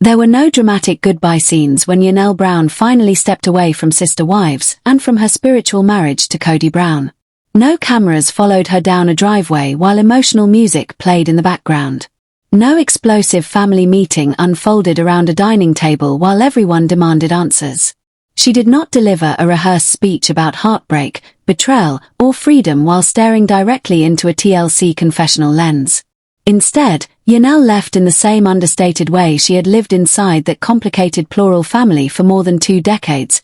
There were no dramatic goodbye scenes when Janelle Brown finally stepped away from Sister Wives and from her spiritual marriage to Kody Brown. No cameras followed her down a driveway while emotional music played in the background. No explosive family meeting unfolded around a dining table while everyone demanded answers. She did not deliver a rehearsed speech about heartbreak, betrayal, or freedom while staring directly into a TLC confessional lens. Instead, Janelle left in the same understated way she had lived inside that complicated Plural family for more than 2 decades,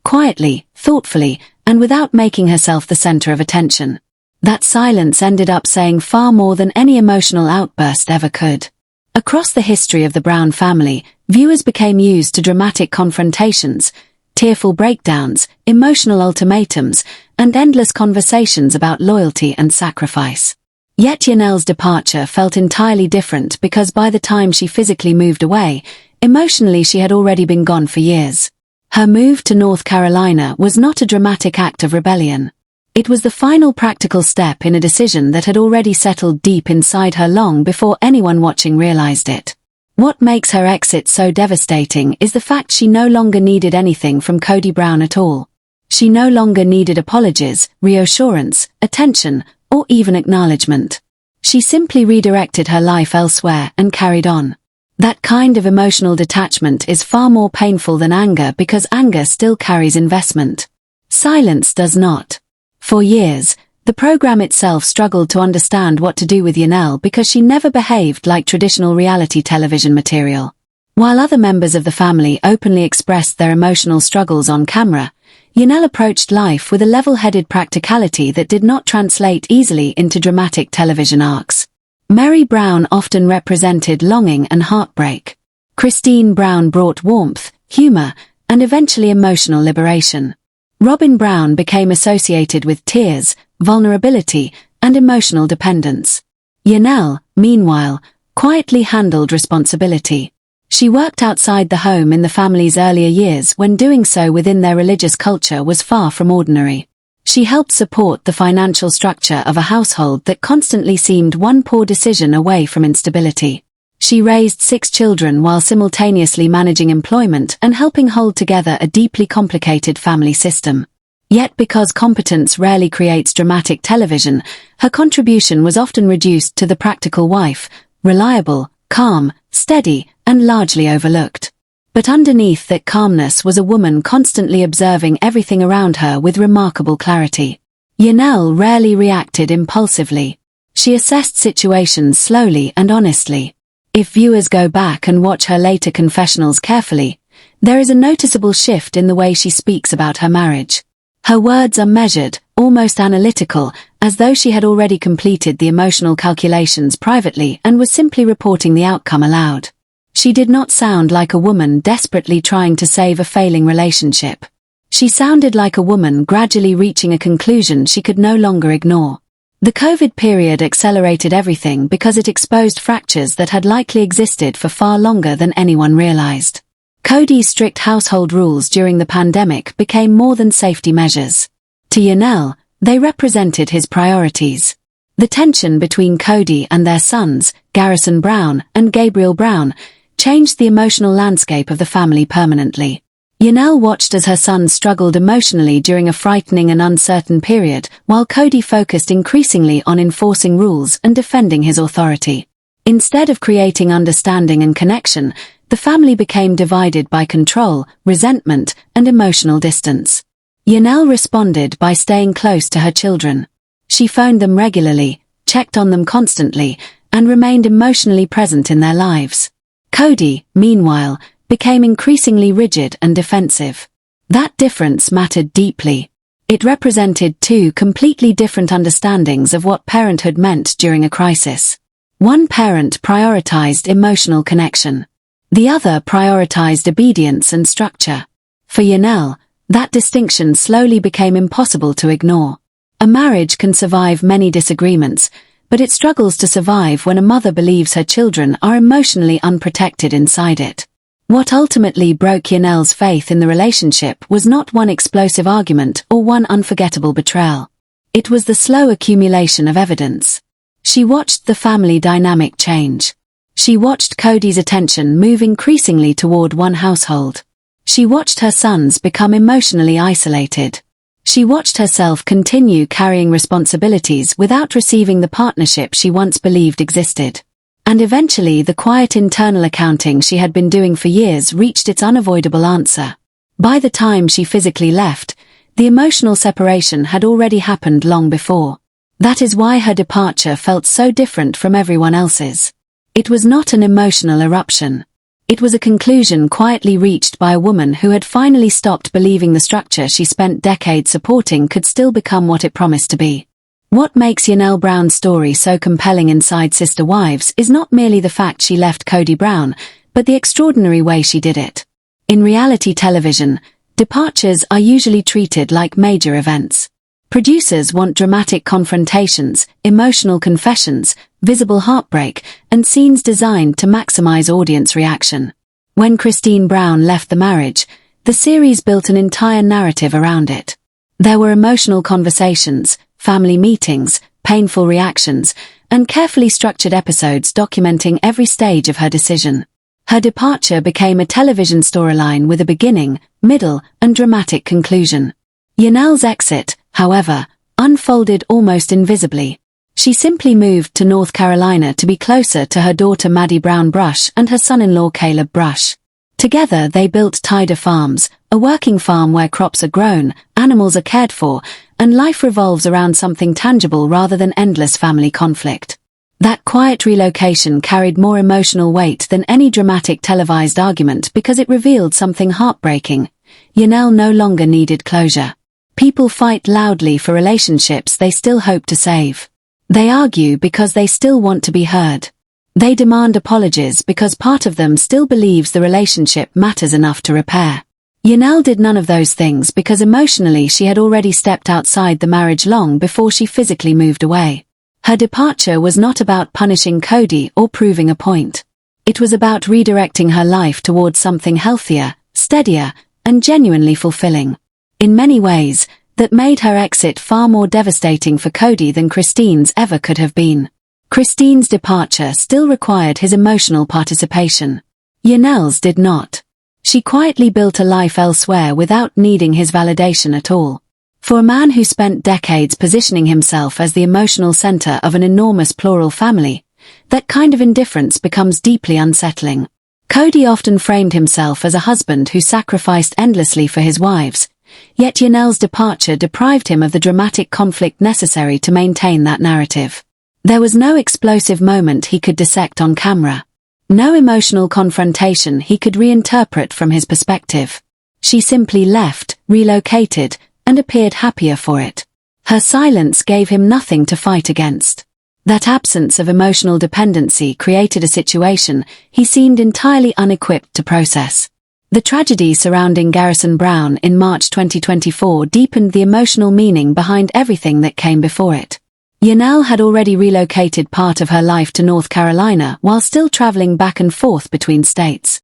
quietly, thoughtfully, and without making herself the center of attention. That silence ended up saying far more than any emotional outburst ever could. Across the history of the Brown family, viewers became used to dramatic confrontations, tearful breakdowns, emotional ultimatums, and endless conversations about loyalty and sacrifice. Yet Janelle's departure felt entirely different because by the time she physically moved away, emotionally she had already been gone for years. Her move to North Carolina was not a dramatic act of rebellion. It was the final practical step in a decision that had already settled deep inside her long before anyone watching realized it. What makes her exit so devastating is the fact she no longer needed anything from Kody Brown at all. She no longer needed apologies, reassurance, attention, or even acknowledgement. She simply redirected her life elsewhere and carried on. That kind of emotional detachment is far more painful than anger because anger still carries investment. Silence does not. For years, the program itself struggled to understand what to do with Janelle because she never behaved like traditional reality television material. While other members of the family openly expressed their emotional struggles on camera, Janelle approached life with a level-headed practicality that did not translate easily into dramatic television arcs. Mary Brown often represented longing and heartbreak. Christine Brown brought warmth, humor, and eventually emotional liberation. Robin Brown became associated with tears, vulnerability, and emotional dependence. Janelle, meanwhile, quietly handled responsibility. She worked outside the home in the family's earlier years when doing so within their religious culture was far from ordinary. She helped support the financial structure of a household that constantly seemed one poor decision away from instability. She raised 6 children while simultaneously managing employment and helping hold together a deeply complicated family system. Yet because competence rarely creates dramatic television, her contribution was often reduced to the practical wife, reliable, calm, steady, and largely overlooked. But underneath that calmness was a woman constantly observing everything around her with remarkable clarity. Janelle rarely reacted impulsively. She assessed situations slowly and honestly. If viewers go back and watch her later confessionals carefully, there is a noticeable shift in the way she speaks about her marriage. Her words are measured, almost analytical, as though she had already completed the emotional calculations privately and was simply reporting the outcome aloud. She did not sound like a woman desperately trying to save a failing relationship. She sounded like a woman gradually reaching a conclusion she could no longer ignore. The COVID period accelerated everything because it exposed fractures that had likely existed for far longer than anyone realized. Kody's strict household rules during the pandemic became more than safety measures. To Janelle, they represented his priorities. The tension between Kody and their sons, Garrison Brown and Gabriel Brown, changed the emotional landscape of the family permanently. Janelle watched as her sons struggled emotionally during a frightening and uncertain period, while Kody focused increasingly on enforcing rules and defending his authority. Instead of creating understanding and connection, the family became divided by control, resentment, and emotional distance. Janelle responded by staying close to her children. She phoned them regularly, checked on them constantly, and remained emotionally present in their lives. Kody, meanwhile, became increasingly rigid and defensive. That difference mattered deeply. It represented 2 completely different understandings of what parenthood meant during a crisis. One parent prioritized emotional connection. The other prioritized obedience and structure. For Janelle, that distinction slowly became impossible to ignore. A marriage can survive many disagreements, but it struggles to survive when a mother believes her children are emotionally unprotected inside it. What ultimately broke Janelle's faith in the relationship was not one explosive argument or one unforgettable betrayal. It was the slow accumulation of evidence. She watched the family dynamic change. She watched Kody's attention move increasingly toward one household. She watched her sons become emotionally isolated. She watched herself continue carrying responsibilities without receiving the partnership she once believed existed. And eventually the quiet internal accounting she had been doing for years reached its unavoidable answer. By the time she physically left, the emotional separation had already happened long before. That is why her departure felt so different from everyone else's. It was not an emotional eruption. It was a conclusion quietly reached by a woman who had finally stopped believing the structure she spent decades supporting could still become what it promised to be. What makes Janelle Brown's story so compelling inside Sister Wives is not merely the fact she left Kody Brown, but the extraordinary way she did it. In reality television, departures are usually treated like major events. Producers want dramatic confrontations, emotional confessions, visible heartbreak, and scenes designed to maximize audience reaction. When Kody Brown left the marriage, the series built an entire narrative around it. There were emotional conversations, family meetings, painful reactions, and carefully structured episodes documenting every stage of her decision. Her departure became a television storyline with a beginning, middle, and dramatic conclusion. Janelle's exit, however, unfolded almost invisibly. She simply moved to North Carolina to be closer to her daughter Maddie Brown Brush and her son-in-law Caleb Brush. Together they built Taeda Farms, a working farm where crops are grown, animals are cared for, and life revolves around something tangible rather than endless family conflict. That quiet relocation carried more emotional weight than any dramatic televised argument because it revealed something heartbreaking. Janelle no longer needed closure. People fight loudly for relationships they still hope to save. They argue because they still want to be heard. They demand apologies because part of them still believes the relationship matters enough to repair. Janelle did none of those things because emotionally she had already stepped outside the marriage long before she physically moved away. Her departure was not about punishing Kody or proving a point. It was about redirecting her life towards something healthier, steadier, and genuinely fulfilling. In many ways, that made her exit far more devastating for Kody than Kody's ever could have been. Kody's departure still required his emotional participation. Janelle's did not. She quietly built a life elsewhere without needing his validation at all. For a man who spent decades positioning himself as the emotional center of an enormous Plural family, that kind of indifference becomes deeply unsettling. Kody often framed himself as a husband who sacrificed endlessly for his wives, yet Janelle's departure deprived him of the dramatic conflict necessary to maintain that narrative. There was no explosive moment he could dissect on camera. No emotional confrontation he could reinterpret from his perspective. She simply left, relocated, and appeared happier for it. Her silence gave him nothing to fight against. That absence of emotional dependency created a situation he seemed entirely unequipped to process. The tragedy surrounding Garrison Brown in March 2024 deepened the emotional meaning behind everything that came before it. Janelle had already relocated part of her life to North Carolina while still traveling back and forth between states.